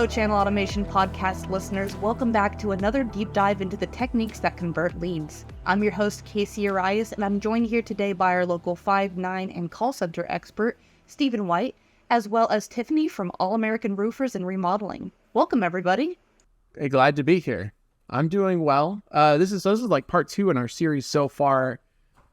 Hello, Channel Automation Podcast listeners. Welcome back to another deep dive into the techniques that convert leads. I'm your host, Casey Urias, and I'm joined here today by our local Five9 and call center expert, Stephen White, as well as Tiffany from All American Roofers and Remodeling. Welcome, everybody. Hey, glad to be here. I'm doing well. This is like part 2 in our series so far,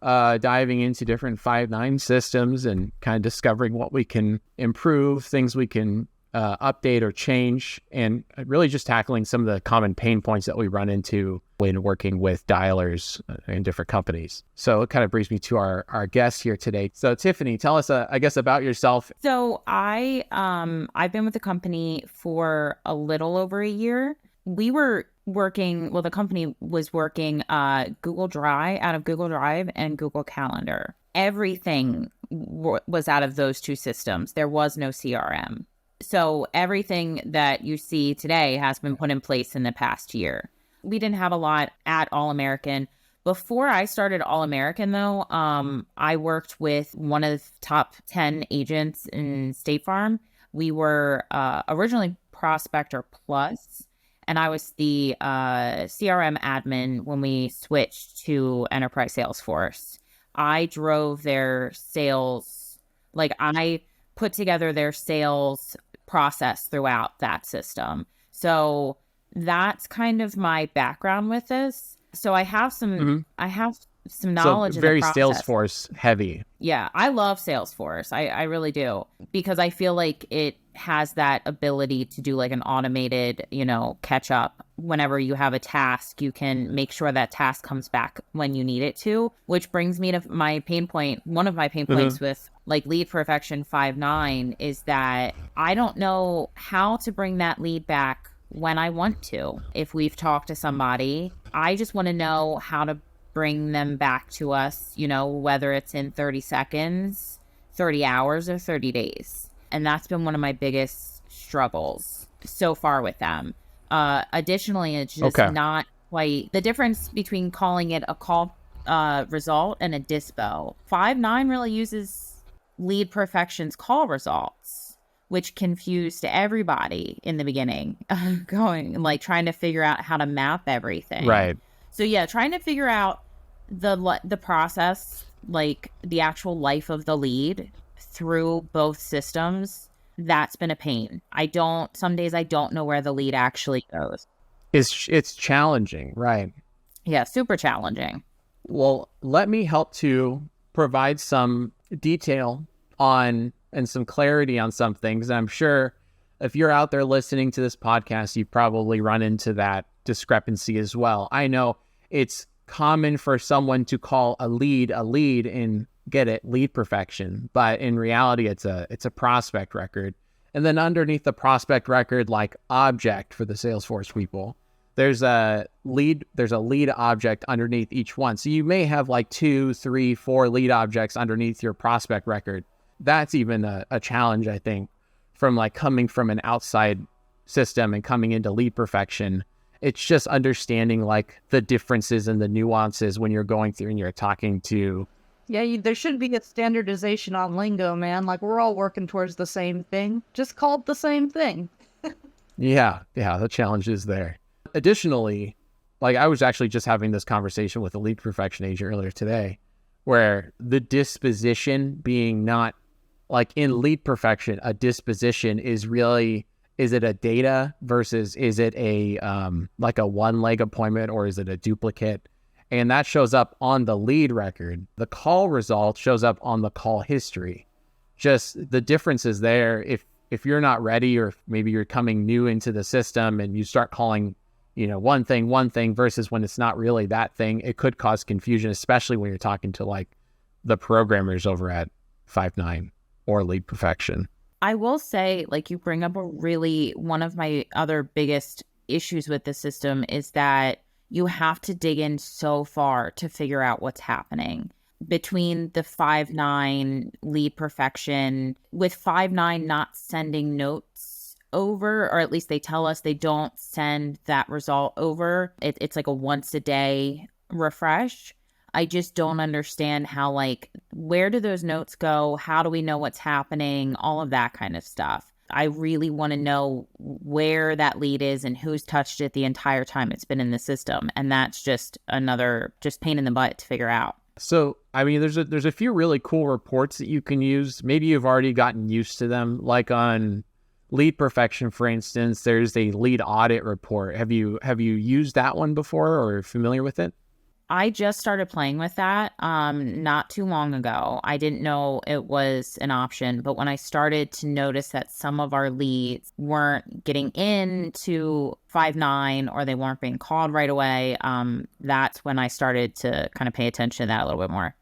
diving into different Five9 systems and kind of discovering what we can improve, things we can update or change, and really just tackling some of the common pain points that we run into when working with dialers in different companies. So it kind of brings me to our guest here today. So Tiffany, tell us, I guess, about yourself. So I've been with the company for a little over a year. We were working, the company was working Google Drive, out of Google Drive and Google Calendar. Everything was out of those two systems. There was no CRM. So everything that you see today has been put in place in the past year. We didn't have a lot at All American. Before I started All American, though, I worked with one of the top 10 agents in State Farm. We were originally Prospector Plus, and I was the CRM admin when we switched to Enterprise Salesforce. I drove their sales, I put together their sales process throughout that system. So that's kind of my background with this. So I have some knowledge. So very in the process. Salesforce heavy. Yeah, I love Salesforce. I really do, because I feel like it has that ability to do like an automated, catch up. Whenever you have a task, you can make sure that task comes back when you need it to, which brings me to my pain point. One of my pain points with Lead Perfection Five9 is that I don't know how to bring that lead back when I want to. If we've talked to somebody, I just want to know how to bring them back to us, whether it's in 30 seconds, 30 hours, or 30 days. And that's been one of my biggest struggles so far with them. Additionally, it's just not quite the difference between calling it a call result and a dispo. Five9 really uses Lead Perfection's call results, which confused everybody in the beginning, trying to figure out how to map everything. Right. So yeah, trying to figure out the process, the actual life of the lead through both systems, that's been a pain. Some days I don't know where the lead actually goes. It's challenging, right? Yeah, super challenging. Well, let me help to provide some detail on and some clarity on some things. I'm sure if you're out there listening to this podcast, you probably run into that discrepancy as well. I know it's common for someone to call a lead and get it Lead Perfection, but in reality, it's a prospect record. And then underneath the prospect record, like object for the Salesforce people, there's a lead object underneath each one. So you may have 2, 3, 4 lead objects underneath your prospect record. That's even a challenge, I think, from coming from an outside system and coming into Lead Perfection. It's just understanding the differences and the nuances when you're going through and you're talking to. Yeah, there should be a standardization on lingo, man. We're all working towards the same thing, just called the same thing. Yeah, the challenge is there. Additionally, I was actually just having this conversation with a Lead Perfection agent earlier today, where the disposition being not in Lead Perfection, a disposition is really, is it a data versus is it a one-leg appointment, or is it a duplicate? And that shows up on the lead record. The call result shows up on the call history. Just the difference is there. If you're not ready, or if maybe you're coming new into the system and you start calling, one thing versus when it's not really that thing, it could cause confusion, especially when you're talking to the programmers over at Five9 or Lead Perfection. I will say, you bring up one of my other biggest issues with the system is that you have to dig in so far to figure out what's happening. Between the Five9 Lead Perfection, with Five9 not sending notes over, or at least they tell us they don't send that result over. It's a once a day refresh. I just don't understand how, where do those notes go? How do we know what's happening? All of that kind of stuff. I really want to know where that lead is and who's touched it the entire time it's been in the system. And that's just another pain in the butt to figure out. So, I mean, there's a few really cool reports that you can use. Maybe you've already gotten used to them. Like on Lead Perfection, for instance, there's a lead audit report. Have you used that one before or familiar with it? I just started playing with that not too long ago. I didn't know it was an option, but when I started to notice that some of our leads weren't getting into Five9 or they weren't being called right away, that's when I started to kind of pay attention to that a little bit more.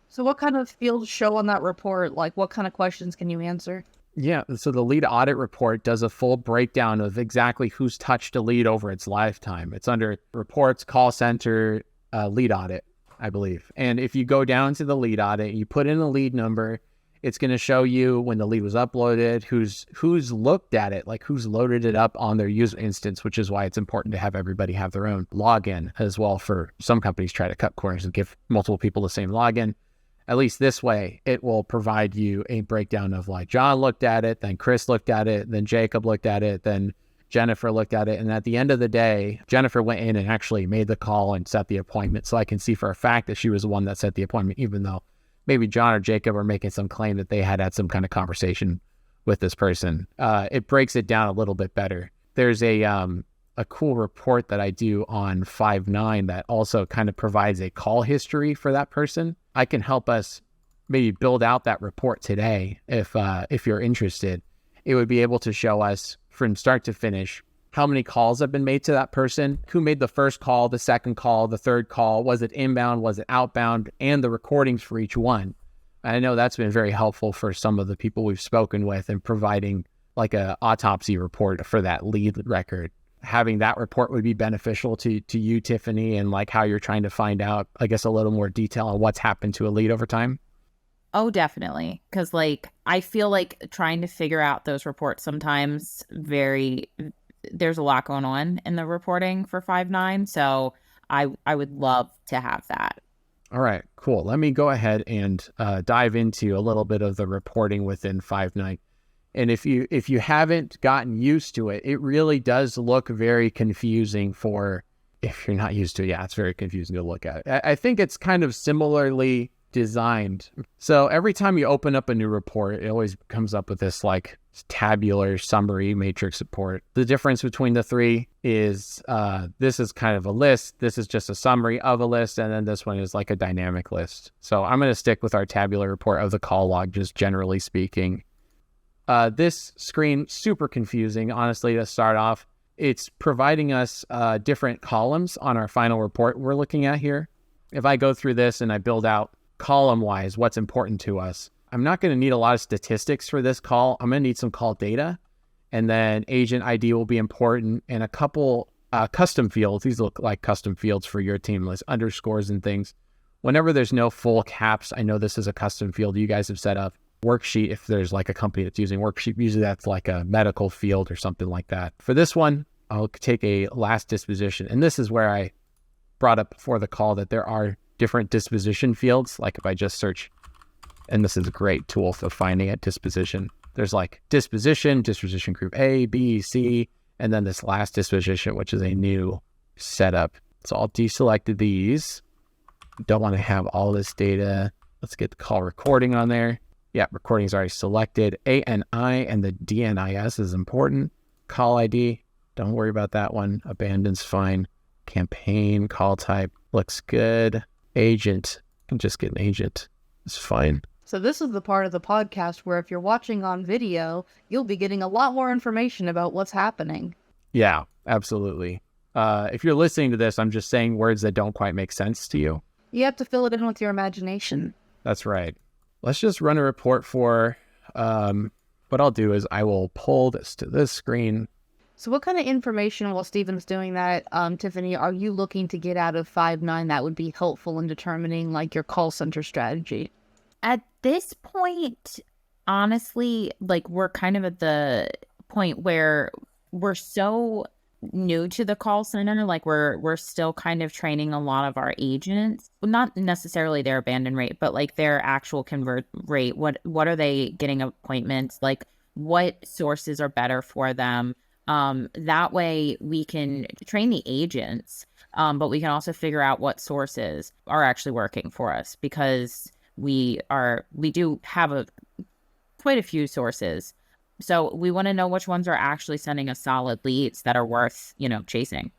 So what kind of fields show on that report? Like what kind of questions can you answer? Yeah, so the lead audit report does a full breakdown of exactly who's touched a lead over its lifetime. It's under reports, call center, lead audit, I believe. And if you go down to the lead audit, you put in a lead number, it's going to show you when the lead was uploaded, who's looked at it, like who's loaded it up on their user instance, which is why it's important to have everybody have their own login as well. For some companies try to cut corners and give multiple people the same login. At least this way, it will provide you a breakdown of like John looked at it, then Chris looked at it, then Jacob looked at it, then Jennifer looked at it. And at the end of the day, Jennifer went in and actually made the call and set the appointment. So I can see for a fact that she was the one that set the appointment, even though maybe John or Jacob are making some claim that they had some kind of conversation with this person. It breaks it down a little bit better. There's a cool report that I do on Five9 that also kind of provides a call history for that person. I can help us maybe build out that report today if you're interested. It would be able to show us from start to finish how many calls have been made to that person, who made the first call, the second call, the third call, was it inbound, was it outbound, and the recordings for each one. I know that's been very helpful for some of the people we've spoken with in providing like a autopsy report for that lead record. Having that report would be beneficial to you, Tiffany, and like how you're trying to find out, I guess, a little more detail on what's happened to a lead over time. Oh, definitely. Because like I feel like trying to figure out those reports sometimes there's a lot going on in the reporting for Five9. So I would love to have that. All right, cool. Let me go ahead and dive into a little bit of the reporting within Five9. And if you haven't gotten used to it, it really does look very confusing if you're not used to it. Yeah, it's very confusing to look at. I think it's kind of similarly designed. So every time you open up a new report, it always comes up with this like tabular summary matrix report. The difference between the three is this is kind of a list. This is just a summary of a list. And then this one is like a dynamic list. So I'm going to stick with our tabular report of the call log, just generally speaking. This screen, super confusing, honestly, to start off. It's providing us different columns on our final report we're looking at here. If I go through this and I build out column-wise what's important to us, I'm not going to need a lot of statistics for this call. I'm going to need some call data, and then agent ID will be important, and a couple custom fields. These look like custom fields for your team list, underscores and things. Whenever there's no full caps, I know this is a custom field you guys have set up. Worksheet, if there's like a company that's using worksheet, usually that's like a medical field or something like that. For this one, I'll take a last disposition. And this is where I brought up before the call that there are different disposition fields. Like if I just search, and this is a great tool for finding a disposition. There's like disposition group A, B, C, and then this last disposition, which is a new setup. So I'll deselected these. Don't want to have all this data. Let's get the call recording on there. Yeah, recording is already selected. ANI and the DNIS is important. Call ID, don't worry about that one. Abandon's fine. Campaign, call type, looks good. Agent, can just get an agent. It's fine. So this is the part of the podcast where if you're watching on video, you'll be getting a lot more information about what's happening. Yeah, absolutely. If you're listening to this, I'm just saying words that don't quite make sense to you. You have to fill it in with your imagination. That's right. Let's just run a report for, what I'll do is I will pull this to this screen. So what kind of information, while Steven's doing that, Tiffany, are you looking to get out of Five9 that would be helpful in determining like your call center strategy? At this point, honestly, like we're kind of at the point where we're so new to the call center, like we're still kind of training a lot of our agents, not necessarily their abandon rate, but like their actual convert rate. What are they getting appointments? Like what sources are better for them. That way we can train the agents, but we can also figure out what sources are actually working for us, because we do have quite a few sources. So we want to know which ones are actually sending us solid leads that are worth, chasing.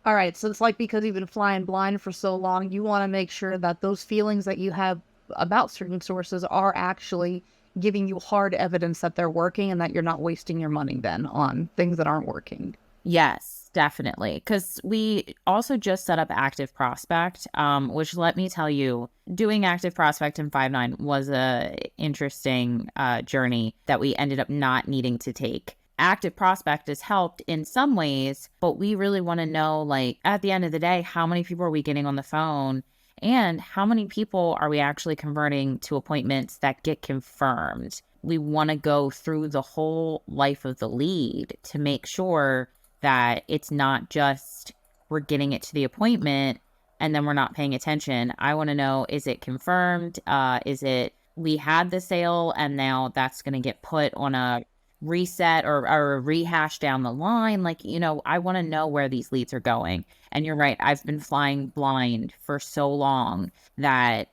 All right, so it's like, because you've been flying blind for so long, you want to make sure that those feelings that you have about certain sources are actually giving you hard evidence that they're working, and that you're not wasting your money then on things that aren't working. Yes, definitely. Because we also just set up Active Prospect, which, let me tell you, doing Active Prospect in Five9 was a interesting journey that we ended up not needing to take. Active Prospect has helped in some ways, but we really want to know, like, at the end of the day, how many people are we getting on the phone, and how many people are we actually converting to appointments that get confirmed? We want to go through the whole life of the lead to make sure that it's not just we're getting it to the appointment and then we're not paying attention. I want to know, is it confirmed? Is it we had the sale and now that's going to get put on a reset or a rehash down the line? Like, I want to know where these leads are going. And you're right, I've been flying blind for so long that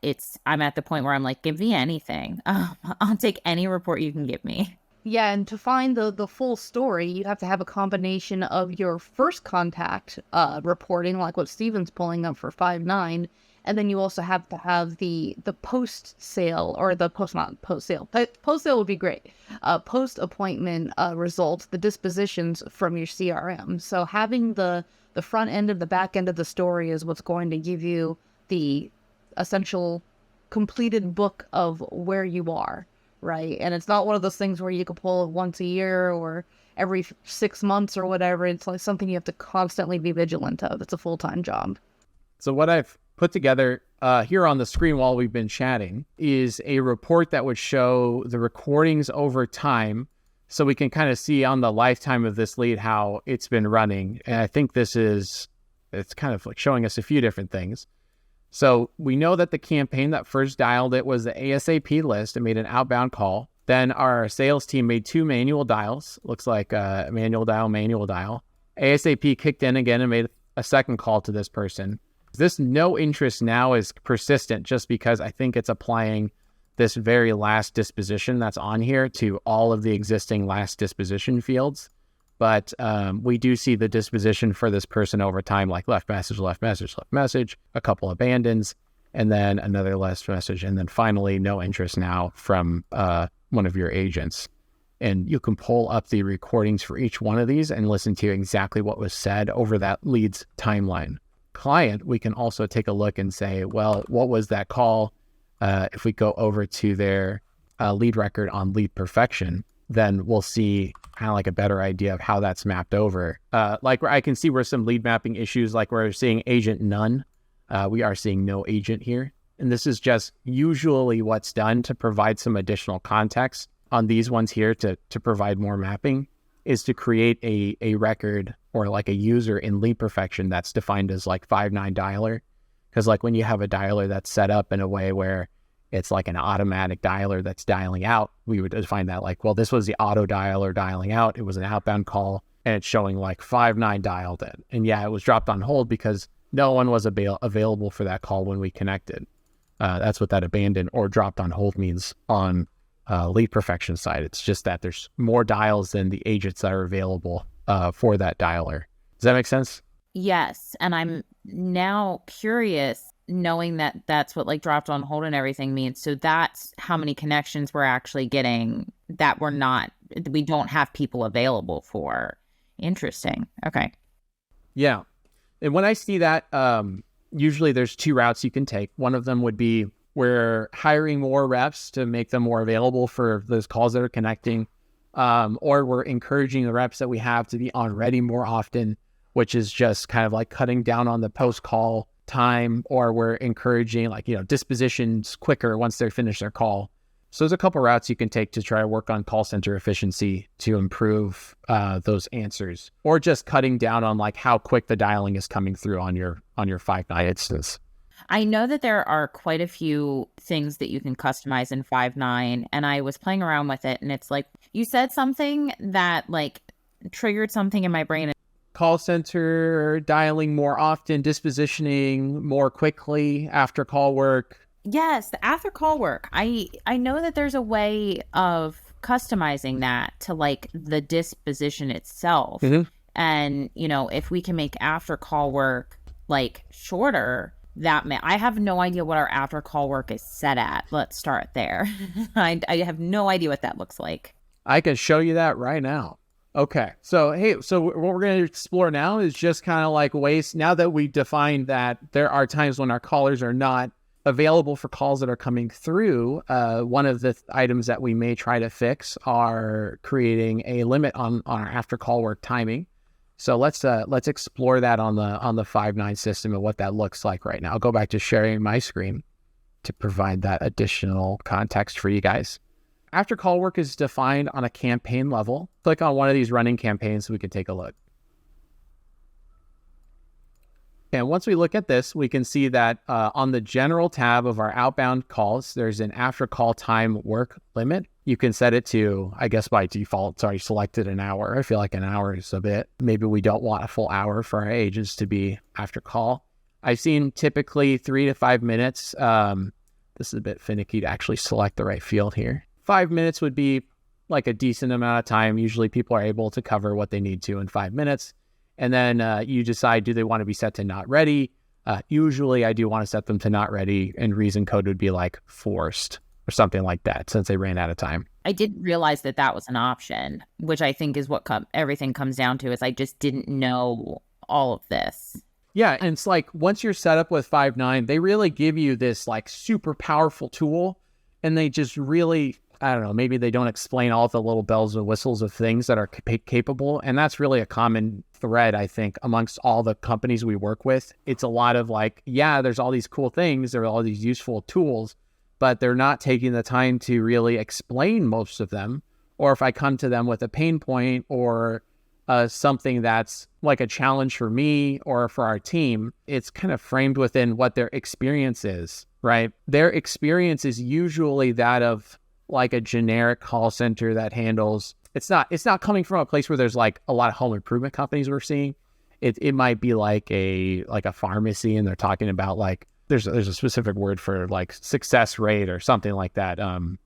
I'm at the point where I'm like, give me anything. I'll take any report you can give me. Yeah, and to find the full story, you have to have a combination of your first contact reporting, like what Steven's pulling up for Five9, and then you also have to have the post sale, or the post sale would be great. Post appointment results, the dispositions from your CRM. So having the front end and the back end of the story is what's going to give you the essential completed book of where you are. Right. And it's not one of those things where you can pull it once a year or every 6 months or whatever. It's like something you have to constantly be vigilant of. It's a full-time job. So what I've put together here on the screen while we've been chatting is a report that would show the recordings over time, so we can kind of see on the lifetime of this lead how it's been running. And I think it's kind of like showing us a few different things. So we know that the campaign that first dialed it was the ASAP list and made an outbound call. Then our sales team made 2 manual dials. Looks like manual dial. ASAP kicked in again and made a second call to this person. This no interest now is persistent just because I think it's applying this very last disposition that's on here to all of the existing last disposition fields. But we do see the disposition for this person over time, like left message, a couple abandons, and then another last message, and then finally no interest now from one of your agents. And you can pull up the recordings for each one of these and listen to exactly what was said over that lead's timeline. Client, we can also take a look and say, well, what was that call? If we go over to their lead record on lead perfection, then we'll see kind of like a better idea of how that's mapped over. Like where I can see where some lead mapping issues, like we're seeing agent none, we are seeing no agent here. And this is just usually what's done to provide some additional context on these ones here to provide more mapping, is to create a record or like a user in lead perfection that's defined as like Five9 dialer. Because like when you have a dialer that's set up in a way where it's like an automatic dialer that's dialing out, we would define that like, well, this was the auto dialer dialing out. It was an outbound call and it's showing like Five9 dialed in. And yeah, it was dropped on hold because no one was available for that call when we connected. That's what that abandoned or dropped on hold means on lead perfection side. It's just that there's more dials than the agents that are available for that dialer. Does that make sense? Yes. And I'm now curious, knowing that that's what like dropped on hold and everything means. So that's how many connections we're actually getting that we don't have people available for. Interesting. Okay. Yeah. And when I see that, usually there's 2 routes you can take. One of them would be we're hiring more reps to make them more available for those calls that are connecting, or we're encouraging the reps that we have to be on ready more often, which is just kind of like cutting down on the post-call time, or we're encouraging dispositions quicker once they finish their call. So there's a couple routes you can take to try to work on call center efficiency to improve those answers, or just cutting down on like how quick the dialing is coming through on your Five9 instance. I know that there are quite a few things that you can customize in Five9, and I was playing around with it, and it's like you said something that like triggered something in my brain. Call center dialing more often, dispositioning more quickly after call work. Yes, the after call work. I know that there's a way of customizing that to like the disposition itself. And, you know, if we can make after call work like shorter, I have no idea what our after call work is set at. Let's start there. I have no idea what that looks like. I can show you that right now. Okay. So, what we're going to explore now is just kind of like ways, now that we defined that there are times when our callers are not available for calls that are coming through. One of the items that we may try to fix are creating a limit on our after call work timing. So let's explore that on the Five9 system and what that looks like right now. I'll go back to sharing my screen to provide that additional context for you guys. After call work is defined on a campaign level. Click on one of these running campaigns so we can take a look. And once we look at this, we can see that on the general tab of our outbound calls, there's an after call time work limit. You can set it to, I guess by default, it's already selected an hour. I feel like an hour is a bit. Maybe we don't want a full hour for our agents to be after call. I've seen typically 3 to 5 minutes. This is a bit finicky to actually select the right field here. 5 minutes would be like a decent amount of time. Usually people are able to cover what they need to in 5 minutes. And then you decide, do they want to be set to not ready? Usually I do want to set them to not ready, and reason code would be like forced or something like that since they ran out of time. I didn't realize that that was an option, which I think is what everything comes down to, is I just didn't know all of this. Yeah, and it's like once you're set up with Five9, they really give you this like super powerful tool, and they just really, I don't know, maybe they don't explain all the little bells and whistles of things that are capable. And that's really a common thread, I think, amongst all the companies we work with. It's a lot of like, yeah, there's all these cool things, there are all these useful tools, but they're not taking the time to really explain most of them. Or if I come to them with a pain point or something that's like a challenge for me or for our team, it's kind of framed within what their experience is, right? Their experience is usually that of like a generic call center that handles, it's not coming from a place where there's like a lot of home improvement companies we're seeing. It might be like a pharmacy, and they're talking about like, there's a specific word for like success rate or something like that. I'm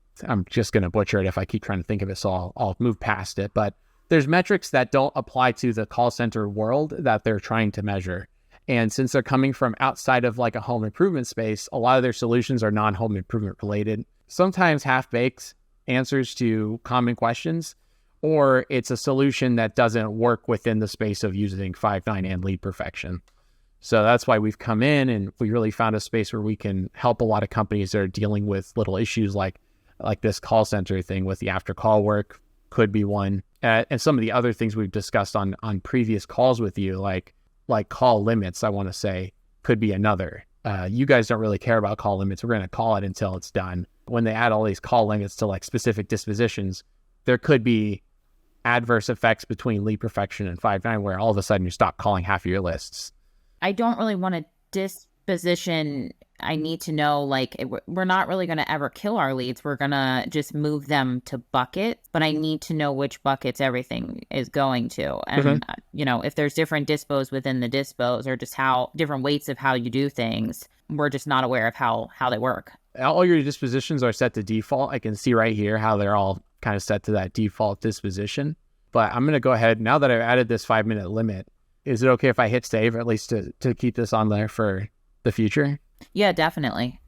just going to butcher it if I keep trying to think of it, so I'll move past it. But there's metrics that don't apply to the call center world that they're trying to measure. And since they're coming from outside of like a home improvement space, a lot of their solutions are non-home improvement related. Sometimes half-baked answers to common questions, or it's a solution that doesn't work within the space of using Five9 and lead perfection. So that's why we've come in and we really found a space where we can help a lot of companies that are dealing with little issues like this call center thing with the after call work could be one. And some of the other things we've discussed on previous calls with you, like call limits, I want to say, could be another. You guys don't really care about call limits. We're going to call it until it's done. When they add all these call limits to like specific dispositions, there could be adverse effects between lead perfection and Five9 where all of a sudden you stop calling half of your lists. I don't really want to disposition. I need to know, like, we're not really going to ever kill our leads. We're going to just move them to buckets, but I need to know which buckets everything is going to. And, you know, if there's different dispos within the dispos or just how different weights of how you do things, we're just not aware of how they work. All your dispositions are set to default. I can see right here how they're all kind of set to that default disposition. But I'm going to go ahead, now that I've added this 5-minute limit, is it okay if I hit save, or at least to keep this on there for the future? Yeah, definitely.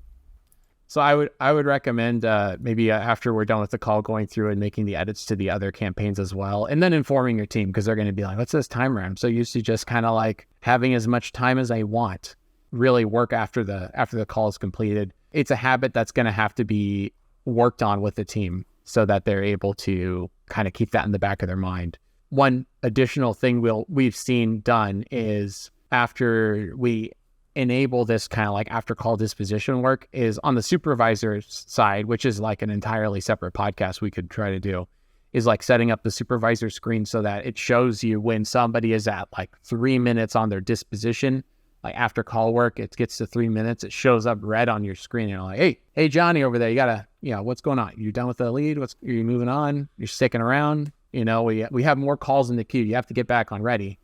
So I would recommend maybe after we're done with the call, going through and making the edits to the other campaigns as well, and then informing your team, because they're going to be like, what's this timer? I'm so used to just kind of like having as much time as I want, really work after the call is completed. It's a habit that's going to have to be worked on with the team so that they're able to kind of keep that in the back of their mind. One additional thing we've seen done is after we enable this kind of like after call disposition work is on the supervisor's side, which is like an entirely separate podcast we could try to do, is like setting up the supervisor screen so that it shows you when somebody is at like 3 minutes on their disposition like after call work, it gets to 3 minutes, it shows up red on your screen. And you're like, hey, Johnny over there, you gotta, what's going on? You done with the lead? Are you moving on? You're sticking around? We have more calls in the queue. You have to get back on ready.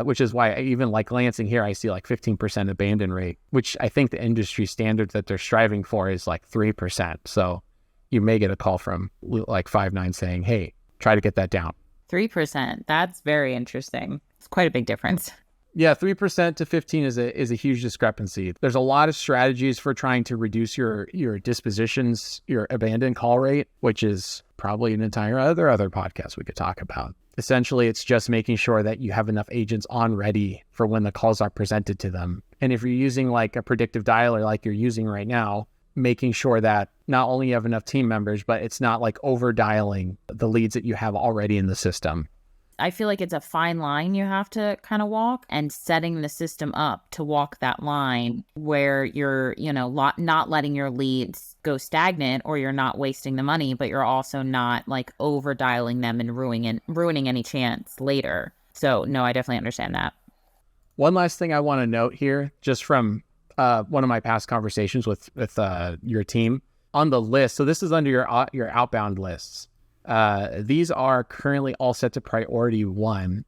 Which is why even like glancing here, I see like 15% abandon rate, which I think the industry standard that they're striving for is like 3%. So you may get a call from like Five9 saying, hey, try to get that down. 3%. That's very interesting. It's quite a big difference. Yeah, 3% to 15 is a huge discrepancy. There's a lot of strategies for trying to reduce your dispositions, your abandoned call rate, which is probably an entire other podcast we could talk about. Essentially, it's just making sure that you have enough agents on ready for when the calls are presented to them. And if you're using like a predictive dialer like you're using right now, making sure that not only you have enough team members, but it's not like over dialing the leads that you have already in the system. I feel like it's a fine line you have to kind of walk, and setting the system up to walk that line where you're, not letting your leads go stagnant, or you're not wasting the money, but you're also not like over dialing them and ruining any chance later. So no, I definitely understand that. One last thing I want to note here, just from one of my past conversations with your team on the list. So this is under your outbound lists. These are currently all set to priority 1.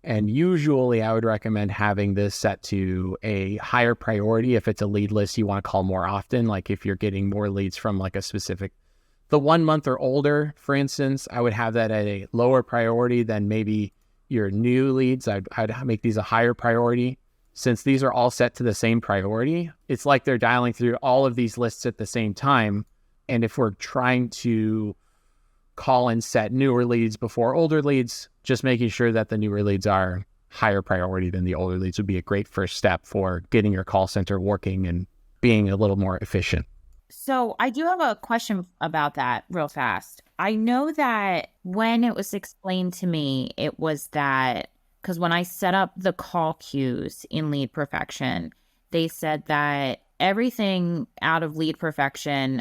And usually I would recommend having this set to a higher priority if it's a lead list you want to call more often. Like if you're getting more leads from like the 1 month or older, for instance, I would have that at a lower priority than maybe your new leads. I'd make these a higher priority. Since these are all set to the same priority, it's like they're dialing through all of these lists at the same time. And if we're trying to call and set newer leads before older leads, just making sure that the newer leads are higher priority than the older leads would be a great first step for getting your call center working and being a little more efficient. So I do have a question about that real fast. I know that when it was explained to me, it was that because when I set up the call queues in Lead Perfection, they said that everything out of Lead Perfection,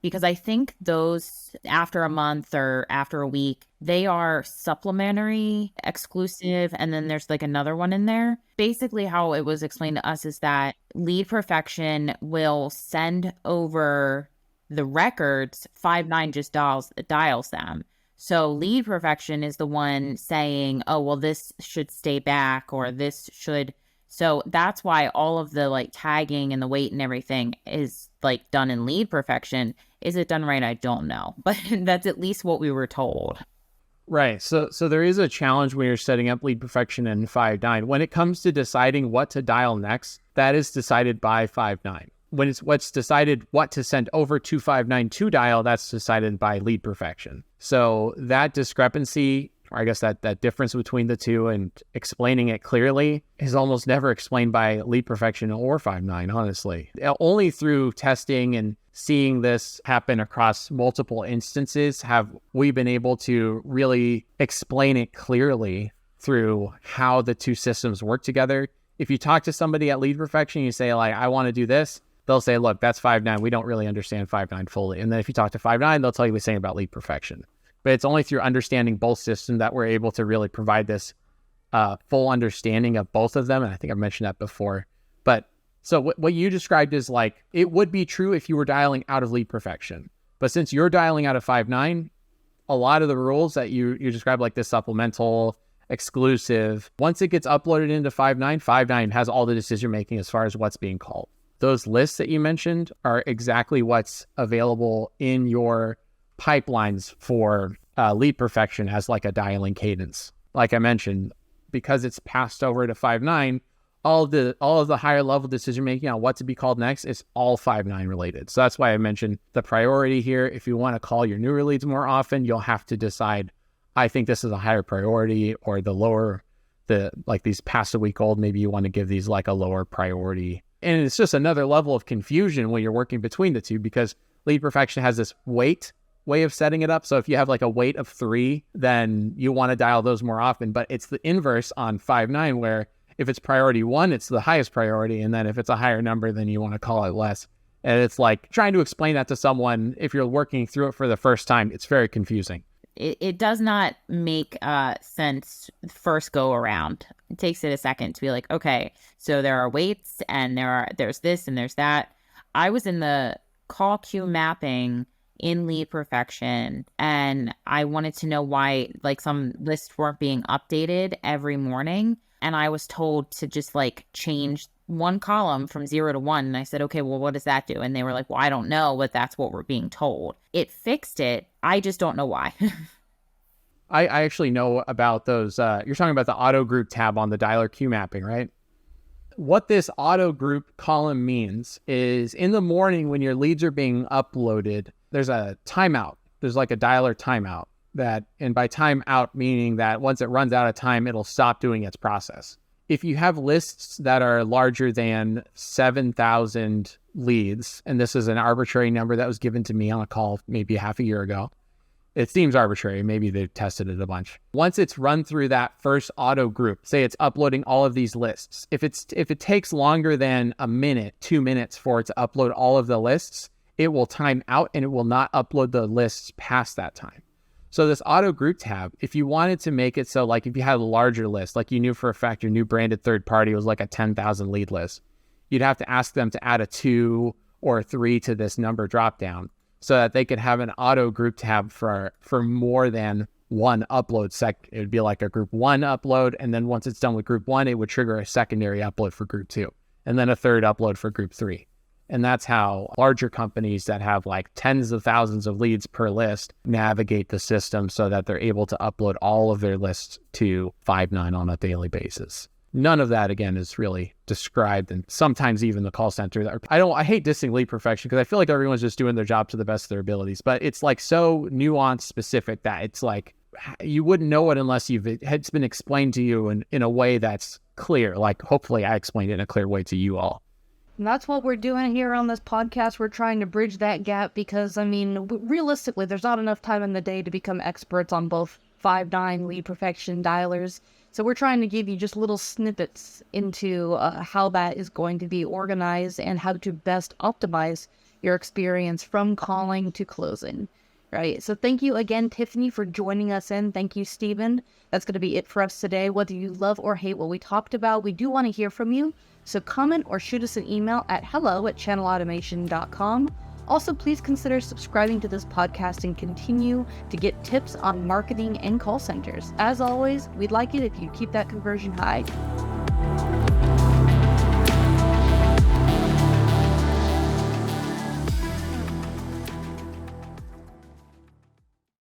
because I think those after a month or after a week, they are supplementary, exclusive, and then there's like another one in there. Basically, how it was explained to us is that Lead Perfection will send over the records, Five9 just dials them. So Lead Perfection is the one saying, oh, well, this should stay back, or this should. So that's why all of the like tagging and the weight and everything is like done in Lead Perfection. Is it done right? I don't know, but that's at least what we were told. Right. So there is a challenge when you're setting up Lead Perfection in Five9. When it comes to deciding what to dial next, that is decided by Five9. When it's what's decided what to send over to Five9 to dial, that's decided by Lead Perfection. So that discrepancy, or I guess that difference between the two and explaining it clearly is almost never explained by Lead Perfection or Five9, honestly. Only through testing and seeing this happen across multiple instances have we been able to really explain it clearly through how the two systems work together. If you talk to somebody at Lead Perfection, you say like, I want to do this, they'll say, look, that's Five9. We don't really understand Five9 fully. And then if you talk to Five9, they'll tell you the same about Lead Perfection. But it's only through understanding both systems that we're able to really provide this full understanding of both of them. And I think I've mentioned that before. But so what you described is like, it would be true if you were dialing out of Lead Perfection. But since you're dialing out of Five9, a lot of the rules that you described, like this supplemental, exclusive, once it gets uploaded into Five9, Five9 has all the decision making as far as what's being called. Those lists that you mentioned are exactly what's available in your pipelines for Lead Perfection as like a dialing cadence. Like I mentioned, because it's passed over to Five9, all of the higher level decision making on what to be called next is all Five9 related. So that's why I mentioned the priority here. If you want to call your newer leads more often, you'll have to decide, I think this is a higher priority, or these past a week old, maybe you want to give these like a lower priority. And it's just another level of confusion when you're working between the two, because Lead Perfection has this weight way of setting it up. So if you have like a weight of 3, then you want to dial those more often. But it's the inverse on Five9, where if it's priority 1, it's the highest priority. And then if it's a higher number, then you want to call it less. And it's like trying to explain that to someone, if you're working through it for the first time, it's very confusing. It does not make sense first go around. It takes it a second to be like, okay, so there are weights and there's this and there's that. I was in the call queue mapping in lead perfection, and I wanted to know why like some lists weren't being updated every morning. And I was told to just like change one column from 0 to 1. And I said, okay, well, what does that do? And they were like, well, I don't know, but that's what we're being told. It fixed it. I just don't know why. I actually know about those. You're talking about the auto group tab on the dialer queue mapping, right? What this auto group column means is in the morning when your leads are being uploaded, there's a timeout. There's like a dialer timeout and by timeout meaning that once it runs out of time, it'll stop doing its process. If you have lists that are larger than 7,000 leads, and this is an arbitrary number that was given to me on a call maybe half a year ago, it seems arbitrary. Maybe they've tested it a bunch. Once it's run through that first auto group, say it's uploading all of these lists. If it takes longer than a minute, 2 minutes for it to upload all of the lists, it will time out and it will not upload the lists past that time. So this auto group tab, if you wanted to make it so like if you had a larger list, like you knew for a fact your new branded third party was like a 10,000 lead list, you'd have to ask them to add a 2 or a 3 to this number dropdown so that they could have an auto group tab for more than one upload It would be like a group 1 upload. And then once it's done with group 1, it would trigger a secondary upload for group 2 and then a third upload for group 3. And that's how larger companies that have like tens of thousands of leads per list navigate the system so that they're able to upload all of their lists to Five9 on a daily basis. None of that, again, is really described, and sometimes even the call center. I hate dissing lead perfection because I feel like everyone's just doing their job to the best of their abilities, but it's like so nuanced specific that it's like you wouldn't know it unless it's been explained to you in a way that's clear. Like hopefully I explained it in a clear way to you all. And that's what we're doing here on this podcast. We're trying to bridge that gap because, I mean, realistically, there's not enough time in the day to become experts on both Five9, lead perfection, dialers. So we're trying to give you just little snippets into how that is going to be organized and how to best optimize your experience from calling to closing. Right. So thank you again, Tiffany, for joining us in. Thank you, Stephen. That's going to be it for us today. Whether you love or hate what we talked about, we do want to hear from you. So comment or shoot us an email at hello@channelautomation.com. Also, please consider subscribing to this podcast and continue to get tips on marketing and call centers. As always, we'd like it if you keep that conversion high.